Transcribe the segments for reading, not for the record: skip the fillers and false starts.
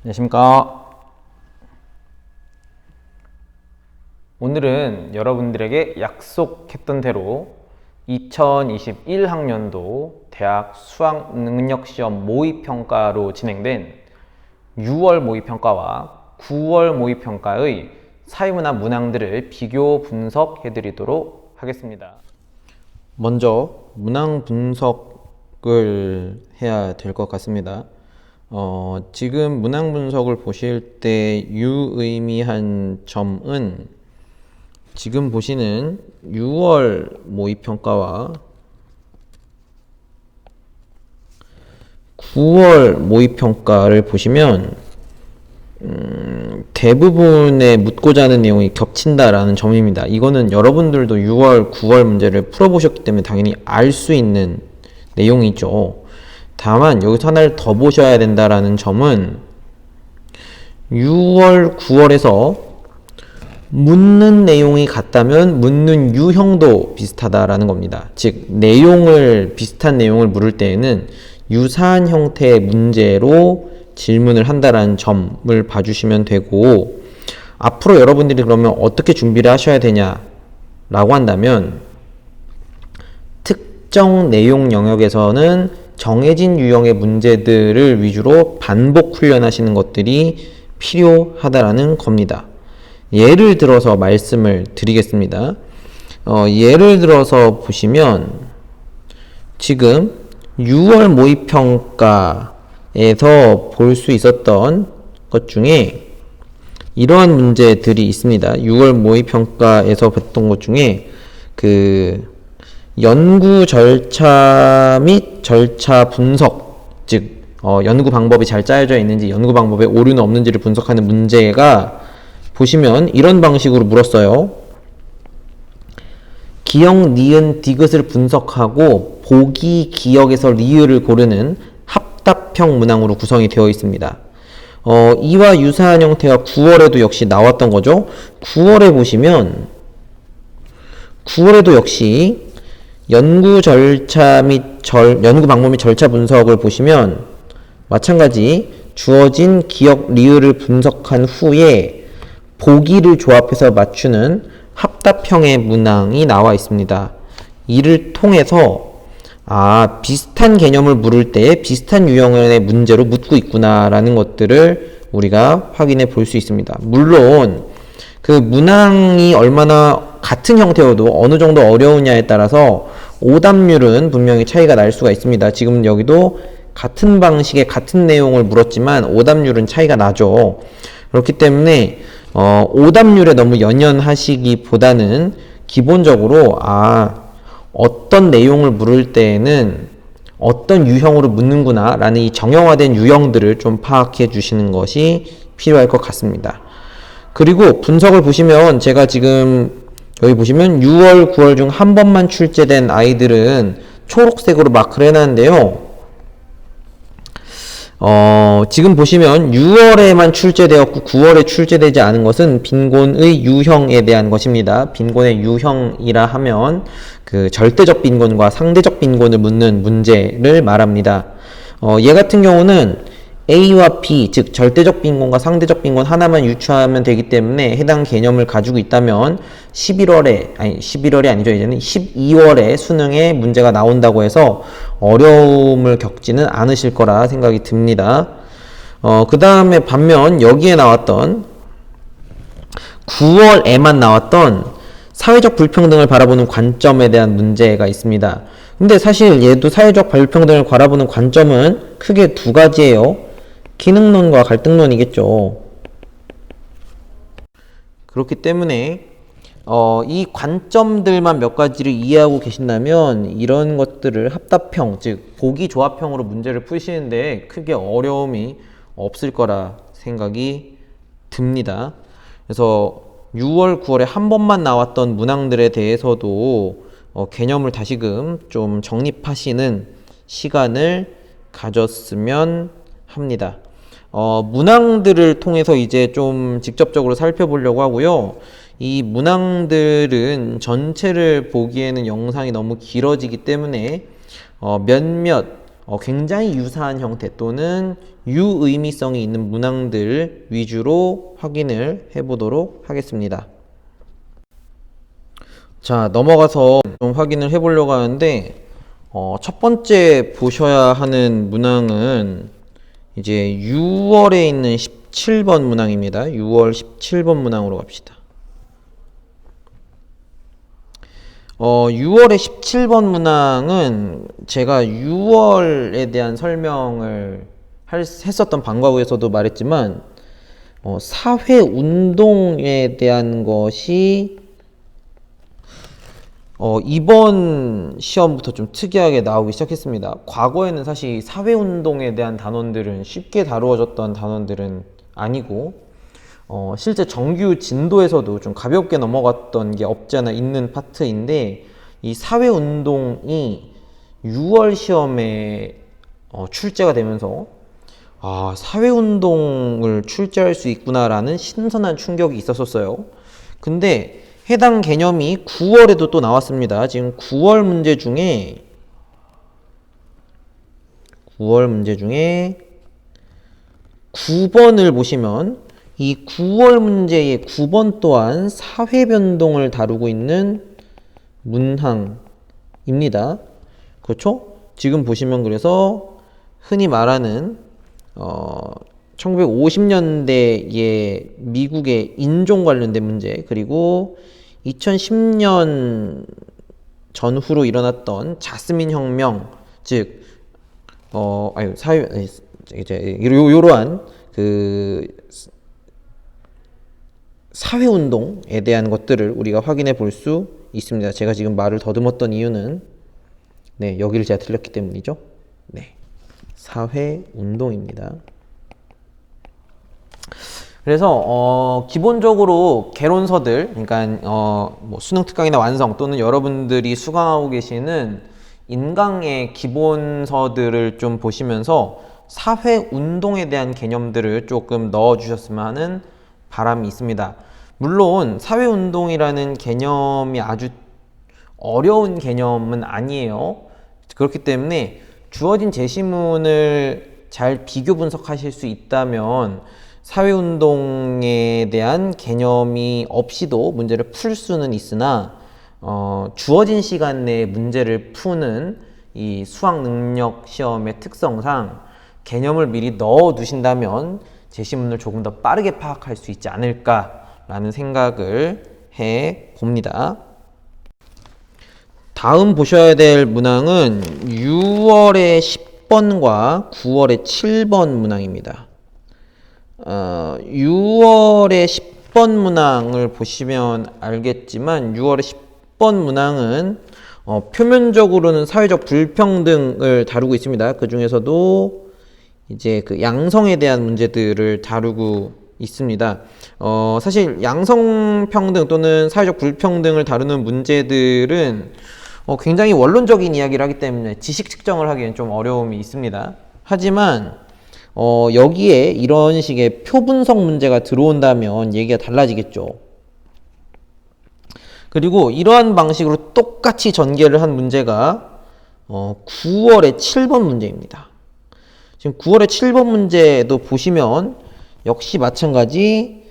안녕하십니까. 오늘은 여러분들에게 약속했던 대로 2021학년도 대학 수학능력시험 모의평가로 진행된 6월 모의평가와 9월 모의평가의 사회문화 문항들을 비교 분석해 드리도록 하겠습니다. 먼저 문항 분석을 해야 될 것 같습니다. 지금 문항 분석을 보실 때 유의미한 점은 지금 보시는 6월 모의평가와 9월 모의평가를 보시면 대부분의 묻고자 하는 내용이 겹친다라는 점입니다. 이거는 여러분들도 6월, 9월 문제를 풀어보셨기 때문에 당연히 알 수 있는 내용이죠. 다만 여기서 하나를 더 보셔야 된다라는 점은 6월, 9월에서 묻는 내용이 같다면 묻는 유형도 비슷하다라는 겁니다. 즉 비슷한 내용을 물을 때에는 유사한 형태의 문제로 질문을 한다라는 점을 봐주시면 되고, 앞으로 여러분들이 그러면 어떻게 준비를 하셔야 되냐라고 한다면 특정 내용 영역에서는 정해진 유형의 문제들을 위주로 반복 훈련하시는 것들이 필요하다라는 겁니다. 예를 들어서 말씀을 드리겠습니다. 예를 들어서 보시면 지금 6월 모의평가에서 볼 수 있었던 것 중에 이러한 문제들이 있습니다. 6월 모의평가에서 봤던 것 중에 연구 절차 및 절차 분석, 즉 연구 방법이 잘 짜여져 있는지 연구 방법에 오류는 없는지를 분석하는 문제가 보시면 이런 방식으로 물었어요. 기역, 니은, 디귿을 분석하고 보기, 기역에서 리을을 고르는 합답형 문항으로 구성이 되어 있습니다. 이와 유사한 형태가 9월에도 역시 나왔던 거죠. 9월에 보시면 9월에도 역시 연구 절차 및 연구 방법 및 절차 분석을 보시면 마찬가지 주어진 기역, 리을을 분석한 후에 보기를 조합해서 맞추는 합답형의 문항이 나와 있습니다. 이를 통해서 비슷한 개념을 물을 때 비슷한 유형의 문제로 묻고 있구나라는 것들을 우리가 확인해 볼 수 있습니다. 물론 그 문항이 얼마나 같은 형태여도 어느 정도 어려우냐에 따라서 오답률은 분명히 차이가 날 수가 있습니다. 지금 여기도 같은 방식의 같은 내용을 물었지만 오답률은 차이가 나죠. 그렇기 때문에 오답률에 너무 연연하시기보다는 기본적으로 어떤 내용을 물을 때에는 어떤 유형으로 묻는구나 라는 이 정형화된 유형들을 좀 파악해 주시는 것이 필요할 것 같습니다. 그리고 분석을 보시면 제가 지금 여기 보시면 6월, 9월 중 한 번만 출제된 아이들은 초록색으로 마크를 해놨는데요. 지금 보시면 6월에만 출제되었고 9월에 출제되지 않은 것은 빈곤의 유형에 대한 것입니다. 빈곤의 유형이라 하면 그 절대적 빈곤과 상대적 빈곤을 묻는 문제를 말합니다. 얘 같은 경우는 A와 B, 즉 절대적 빈곤과 상대적 빈곤 하나만 유추하면 되기 때문에 해당 개념을 가지고 있다면 11월이 아니죠. 이제는 12월에 수능에 문제가 나온다고 해서 어려움을 겪지는 않으실 거라 생각이 듭니다. 그 다음에 반면 여기에 나왔던 9월에만 나왔던 사회적 불평등을 바라보는 관점에 대한 문제가 있습니다. 근데 사실 얘도 사회적 불평등을 바라보는 관점은 크게 두 가지예요. 기능론과 갈등론이겠죠. 그렇기 때문에 이 관점들만 몇 가지를 이해하고 계신다면 이런 것들을 합답형, 즉 보기 조합형으로 문제를 푸시는데 크게 어려움이 없을 거라 생각이 듭니다. 그래서 6월, 9월에 한 번만 나왔던 문항들에 대해서도 개념을 다시금 좀 정립하시는 시간을 가졌으면 합니다. 문항들을 통해서 이제 좀 직접적으로 살펴보려고 하고요. 이 문항들은 전체를 보기에는 영상이 너무 길어지기 때문에 몇몇 굉장히 유사한 형태 또는 유의미성이 있는 문항들 위주로 확인을 해보도록 하겠습니다. 자, 넘어가서 좀 확인을 해보려고 하는데 첫 번째 보셔야 하는 문항은 이제 6월에 있는 17번 문항입니다. 6월 17번 문항으로 갑시다. 6월의 17번 문항은 제가 6월에 대한 설명을 했었던 방과후에서도 말했지만 사회운동에 대한 것이 이번 시험부터 좀 특이하게 나오기 시작했습니다. 과거에는 사실 사회운동에 대한 단원들은 쉽게 다루어졌던 단원들은 아니고 실제 정규 진도에서도 좀 가볍게 넘어갔던 게 없지 않아 있는 파트인데, 이 사회운동이 6월 시험에 출제가 되면서 사회운동을 출제할 수 있구나라는 신선한 충격이 있었어요. 근데 해당 개념이 9월에도 또 나왔습니다. 지금 9월 문제 중에 9번을 보시면 이 9월 문제의 9번 또한 사회변동을 다루고 있는 문항입니다. 그렇죠? 지금 보시면 그래서 흔히 말하는 1950년대의 미국의 인종 관련된 문제, 그리고 2010년 전후로 일어났던 자스민 혁명, 즉 이러한 그 사회운동에 대한 것들을 우리가 확인해 볼 수 있습니다. 제가 지금 말을 더듬었던 이유는 여기를 제가 틀렸기 때문이죠. 사회운동입니다. 그래서 기본적으로 개론서들, 그러니까 뭐 수능 특강이나 완성 또는 여러분들이 수강하고 계시는 인강의 기본서들을 좀 보시면서 사회운동에 대한 개념들을 조금 넣어주셨으면 하는 바람이 있습니다. 물론 사회운동이라는 개념이 아주 어려운 개념은 아니에요. 그렇기 때문에 주어진 제시문을 잘 비교 분석하실 수 있다면 사회운동에 대한 개념이 없이도 문제를 풀 수는 있으나 주어진 시간 내에 문제를 푸는 이 수학능력 시험의 특성상 개념을 미리 넣어 두신다면 제시문을 조금 더 빠르게 파악할 수 있지 않을까라는 생각을 해 봅니다. 다음 보셔야 될 문항은 6월의 10번과 9월의 7번 문항입니다. 6월의 10번 문항을 보시면 알겠지만 6월의 10번 문항은 표면적으로는 사회적 불평등을 다루고 있습니다. 그 중에서도 이제 그 양성에 대한 문제들을 다루고 있습니다. 사실 양성평등 또는 사회적 불평등을 다루는 문제들은 굉장히 원론적인 이야기를 하기 때문에 지식 측정을 하기엔 좀 어려움이 있습니다. 하지만 여기에 이런 식의 표분석 문제가 들어온다면 얘기가 달라지겠죠. 그리고 이러한 방식으로 똑같이 전개를 한 문제가 9월의 7번 문제입니다. 지금 9월의 7번 문제도 보시면 역시 마찬가지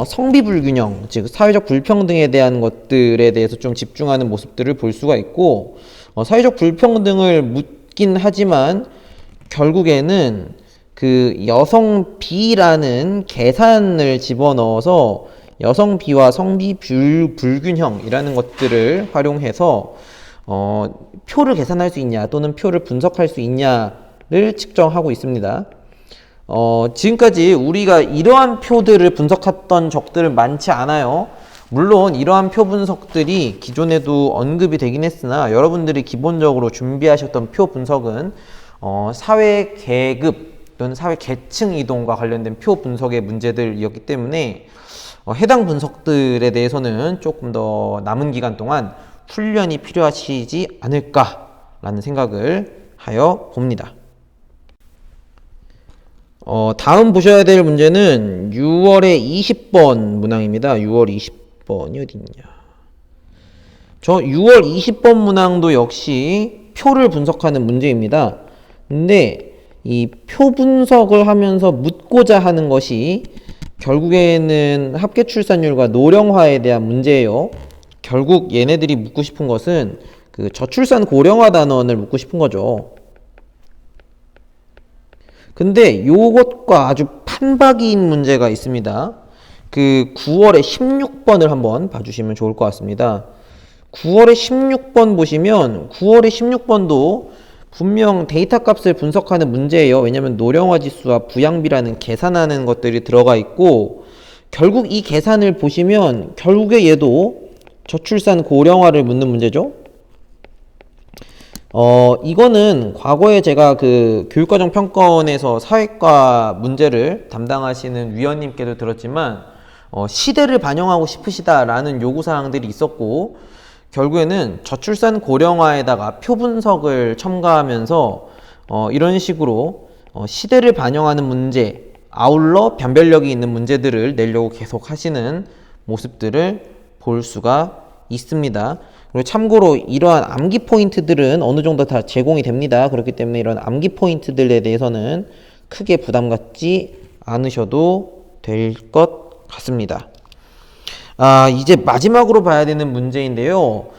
성비 불균형, 즉 사회적 불평등에 대한 것들에 대해서 좀 집중하는 모습들을 볼 수가 있고, 사회적 불평등을 묻긴 하지만 결국에는 그 여성 B라는 계산을 집어넣어서 여성 B와 성비 불균형이라는 것들을 활용해서 표를 계산할 수 있냐 또는 표를 분석할 수 있냐를 측정하고 있습니다. 지금까지 우리가 이러한 표들을 분석했던 적들은 많지 않아요. 물론 이러한 표 분석들이 기존에도 언급이 되긴 했으나 여러분들이 기본적으로 준비하셨던 표 분석은 사회 계급 또는 사회 계층 이동과 관련된 표 분석의 문제들이었기 때문에 해당 분석들에 대해서는 조금 더 남은 기간 동안 훈련이 필요하시지 않을까라는 생각을 하여 봅니다. 다음 보셔야 될 문제는 6월의 20번 문항입니다. 6월 20번이 어딨냐. 저 6월 20번 문항도 역시 표를 분석하는 문제입니다. 근데 이 표 분석을 하면서 묻고자 하는 것이 결국에는 합계 출산율과 노령화에 대한 문제예요. 결국 얘네들이 묻고 싶은 것은 그 저출산 고령화 단원을 묻고 싶은 거죠. 근데 요것과 아주 판박이인 문제가 있습니다. 그 9월에 16번을 한번 봐주시면 좋을 것 같습니다. 9월에 16번 보시면 9월에 16번도 분명 데이터 값을 분석하는 문제예요. 왜냐하면 노령화 지수와 부양비라는 계산하는 것들이 들어가 있고, 결국 이 계산을 보시면 결국에 얘도 저출산 고령화를 묻는 문제죠. 이거는 과거에 제가 그 교육과정 평가원에서 사회과 문제를 담당하시는 위원님께도 들었지만, 시대를 반영하고 싶으시다라는 요구사항들이 있었고, 결국에는 저출산 고령화에다가 표 분석을 첨가하면서 이런 식으로 시대를 반영하는 문제, 아울러 변별력이 있는 문제들을 내려고 계속 하시는 모습들을 볼 수가 있습니다. 그리고 참고로 이러한 암기 포인트들은 어느 정도 다 제공이 됩니다. 그렇기 때문에 이런 암기 포인트들에 대해서는 크게 부담 갖지 않으셔도 될 것 같습니다. 이제 마지막으로 봐야 되는 문제인데요.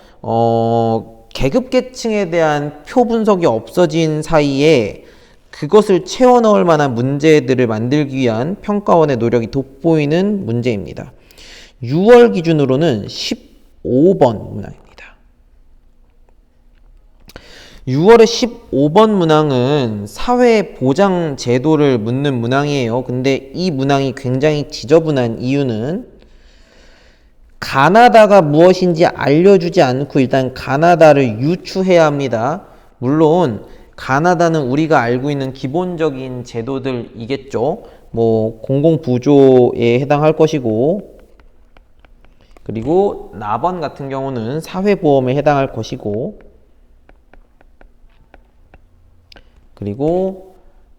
계급계층에 대한 표 분석이 없어진 사이에 그것을 채워 넣을 만한 문제들을 만들기 위한 평가원의 노력이 돋보이는 문제입니다. 6월 기준으로는 15번 문항입니다. 6월의 15번 문항은 사회보장 제도를 묻는 문항이에요. 근데 이 문항이 굉장히 지저분한 이유는 가나다가 무엇인지 알려주지 않고 일단 가나다를 유추해야 합니다. 물론 가나다는 우리가 알고 있는 기본적인 제도들이겠죠. 뭐 공공부조에 해당할 것이고, 그리고 나번 같은 경우는 사회보험에 해당할 것이고, 그리고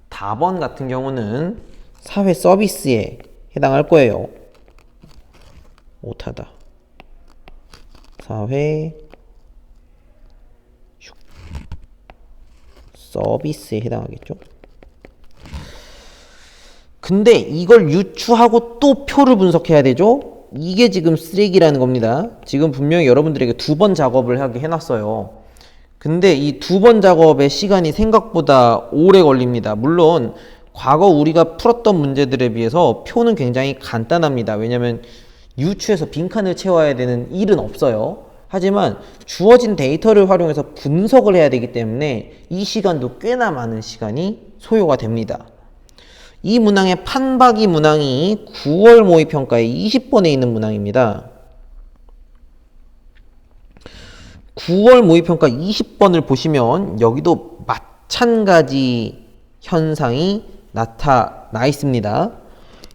다번 같은 경우는 사회서비스에 해당할 거예요. 오타다. 사회 서비스에 해당하겠죠. 근데 이걸 유추하고 또 표를 분석해야 되죠. 이게 지금 쓰레기라는 겁니다. 지금 분명히 여러분들에게 2번 작업을 하게 해놨어요. 근데 이 2번 작업의 시간이 생각보다 오래 걸립니다. 물론 과거 우리가 풀었던 문제들에 비해서 표는 굉장히 간단합니다. 왜냐하면 유추해서 빈칸을 채워야 되는 일은 없어요. 하지만 주어진 데이터를 활용해서 분석을 해야 되기 때문에 이 시간도 꽤나 많은 시간이 소요가 됩니다. 이 문항의 판박이 문항이 9월 모의평가에 20번에 있는 문항입니다. 9월 모의평가 20번을 보시면 여기도 마찬가지 현상이 나타나 있습니다.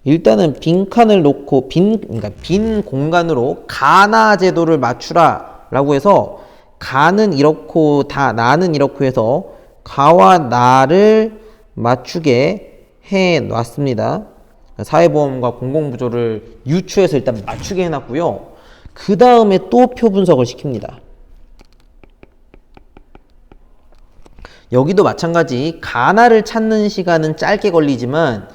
일단은 빈칸을 놓고 그러니까 빈 공간으로 가나 제도를 맞추라 라고 해서 가는 이렇고 나는 이렇고 해서 가와 나를 맞추게 해 놨습니다. 사회보험과 공공부조를 유추해서 일단 맞추게 해놨고요. 그 다음에 또 표 분석을 시킵니다. 여기도 마찬가지 가나를 찾는 시간은 짧게 걸리지만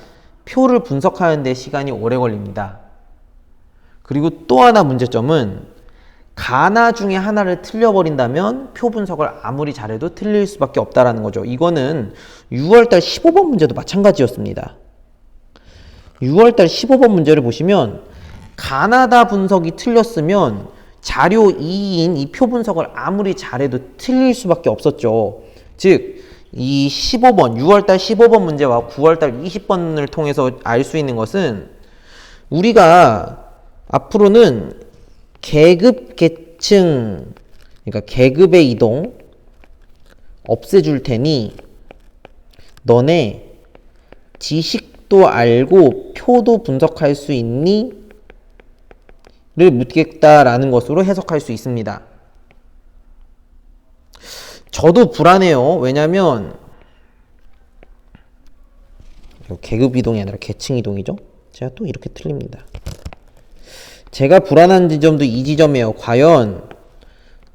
표를 분석하는 데 시간이 오래 걸립니다. 그리고 또 하나 문제점은 가나 중에 하나를 틀려버린다면 표 분석을 아무리 잘해도 틀릴 수밖에 없다라는 거죠. 이거는 6월달 15번 문제도 마찬가지였습니다. 6월달 15번 문제를 보시면 가나다 분석이 틀렸으면 자료 2인 이 표 분석을 아무리 잘해도 틀릴 수밖에 없었죠. 즉 이 15번, 6월달 15번 문제와 9월달 20번을 통해서 알 수 있는 것은 우리가 앞으로는 계급, 계층, 그러니까 계급의 이동 없애줄 테니 너네 지식도 알고 표도 분석할 수 있니? 를 묻겠다라는 것으로 해석할 수 있습니다. 저도 불안해요. 왜냐면 계급 이동이 아니라 계층 이동이죠. 제가 또 이렇게 틀립니다. 제가 불안한 지점도 이 지점이에요. 과연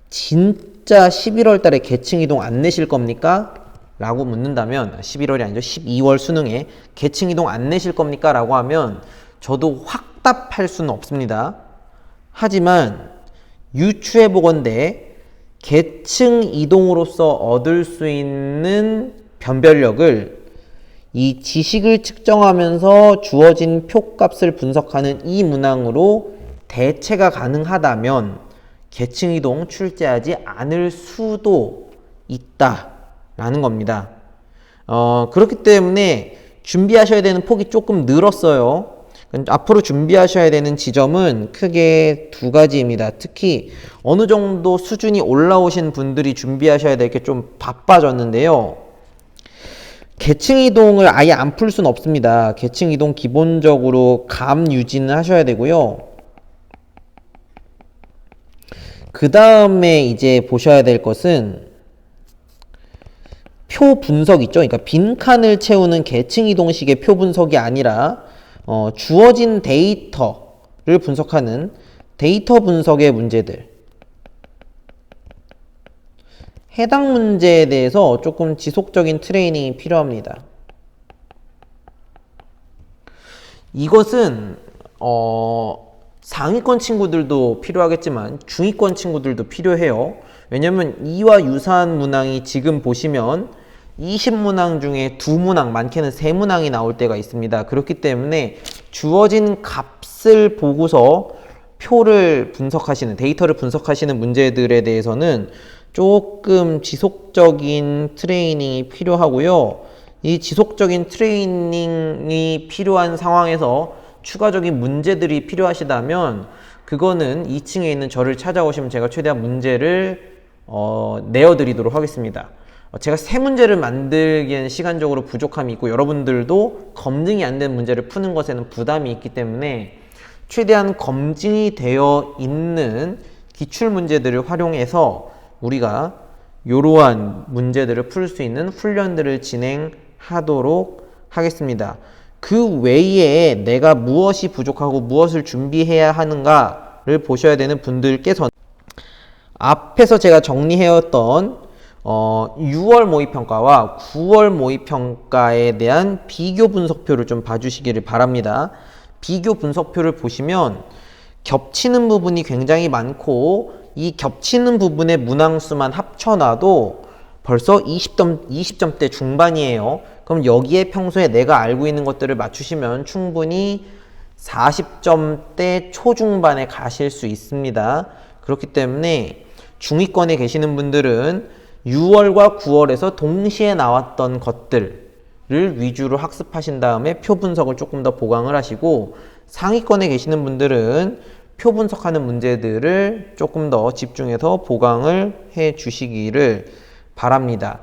진짜 11월 달에 계층 이동 안 내실 겁니까? 라고 묻는다면 11월이 아니죠. 12월 수능에 계층 이동 안 내실 겁니까? 라고 하면 저도 확답할 수는 없습니다. 하지만 유추해 보건대 계층 이동으로서 얻을 수 있는 변별력을 이 지식을 측정하면서 주어진 표값을 분석하는 이 문항으로 대체가 가능하다면 계층 이동 출제하지 않을 수도 있다라는 겁니다. 그렇기 때문에 준비하셔야 되는 폭이 조금 늘었어요. 앞으로 준비하셔야 되는 지점은 크게 두 가지입니다. 특히 어느 정도 수준이 올라오신 분들이 준비하셔야 될 게 좀 바빠졌는데요. 계층 이동을 아예 안 풀 수는 없습니다. 계층 이동 기본적으로 감 유지는 하셔야 되고요. 그 다음에 이제 보셔야 될 것은 표 분석 있죠. 그러니까 빈칸을 채우는 계층 이동식의 표 분석이 아니라 주어진 데이터를 분석하는 데이터 분석의 문제들. 해당 문제에 대해서 조금 지속적인 트레이닝이 필요합니다. 이것은 상위권 친구들도 필요하겠지만 중위권 친구들도 필요해요. 왜냐면 이와 유사한 문항이 지금 보시면 20문항 중에 2문항, 많게는 3문항이 나올 때가 있습니다. 그렇기 때문에 주어진 값을 보고서 표를 분석하시는, 데이터를 분석하시는 문제들에 대해서는 조금 지속적인 트레이닝이 필요하고요. 이 지속적인 트레이닝이 필요한 상황에서 추가적인 문제들이 필요하시다면 그거는 2층에 있는 저를 찾아오시면 제가 최대한 문제를 내어드리도록 하겠습니다. 제가 세 문제를 만들기에는 시간적으로 부족함이 있고 여러분들도 검증이 안 된 문제를 푸는 것에는 부담이 있기 때문에 최대한 검증이 되어 있는 기출 문제들을 활용해서 우리가 이러한 문제들을 풀 수 있는 훈련들을 진행하도록 하겠습니다. 그 외에 내가 무엇이 부족하고 무엇을 준비해야 하는가를 보셔야 되는 분들께서 앞에서 제가 정리해왔던 6월 모의평가와 9월 모의평가에 대한 비교 분석표를 좀 봐주시기를 바랍니다. 비교 분석표를 보시면 겹치는 부분이 굉장히 많고 이 겹치는 부분의 문항수만 합쳐놔도 벌써 20점대 중반이에요. 그럼 여기에 평소에 내가 알고 있는 것들을 맞추시면 충분히 40점대 초중반에 가실 수 있습니다. 그렇기 때문에 중위권에 계시는 분들은 6월과 9월에서 동시에 나왔던 것들을 위주로 학습하신 다음에 표 분석을 조금 더 보강을 하시고 상위권에 계시는 분들은 표 분석하는 문제들을 조금 더 집중해서 보강을 해 주시기를 바랍니다.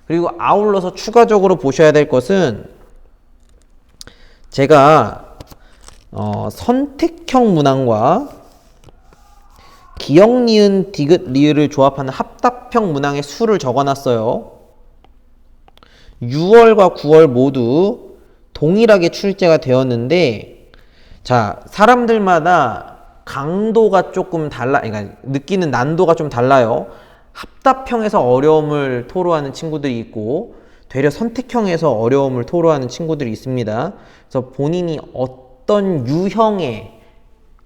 그리고 아울러서 추가적으로 보셔야 될 것은 제가 선택형 문항과 기역, 니은, 디귿, 리을을 조합하는 합답형 문항의 수를 적어놨어요. 6월과 9월 모두 동일하게 출제가 되었는데 자, 사람들마다 강도가 조금 그러니까 느끼는 난도가 좀 달라요. 합답형에서 어려움을 토로하는 친구들이 있고 되려 선택형에서 어려움을 토로하는 친구들이 있습니다. 그래서 본인이 어떤 유형의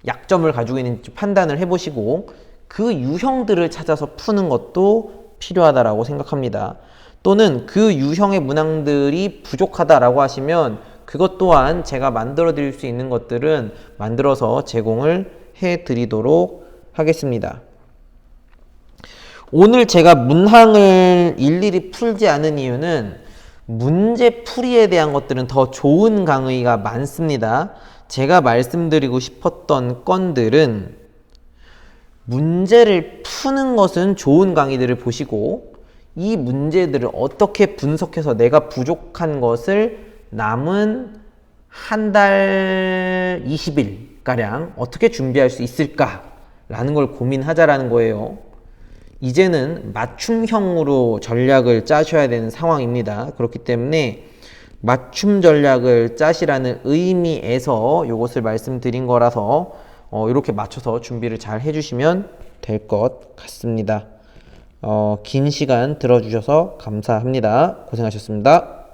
약점을 가지고 있는지 판단을 해보시고 그 유형들을 찾아서 푸는 것도 필요하다라고 생각합니다. 또는 그 유형의 문항들이 부족하다라고 하시면 그것 또한 제가 만들어 드릴 수 있는 것들은 만들어서 제공을 해 드리도록 하겠습니다. 오늘 제가 문항을 일일이 풀지 않은 이유는 문제 풀이에 대한 것들은 더 좋은 강의가 많습니다. 제가 말씀드리고 싶었던 건들은 문제를 푸는 것은 좋은 강의들을 보시고 이 문제들을 어떻게 분석해서 내가 부족한 것을 남은 한 달 20일가량 어떻게 준비할 수 있을까라는 걸 고민하자라는 거예요. 이제는 맞춤형으로 전략을 짜셔야 되는 상황입니다. 그렇기 때문에 맞춤 전략을 짜시라는 의미에서 이것을 말씀드린 거라서 이렇게 맞춰서 준비를 잘 해주시면 될 것 같습니다. 긴 시간 들어주셔서 감사합니다. 고생하셨습니다.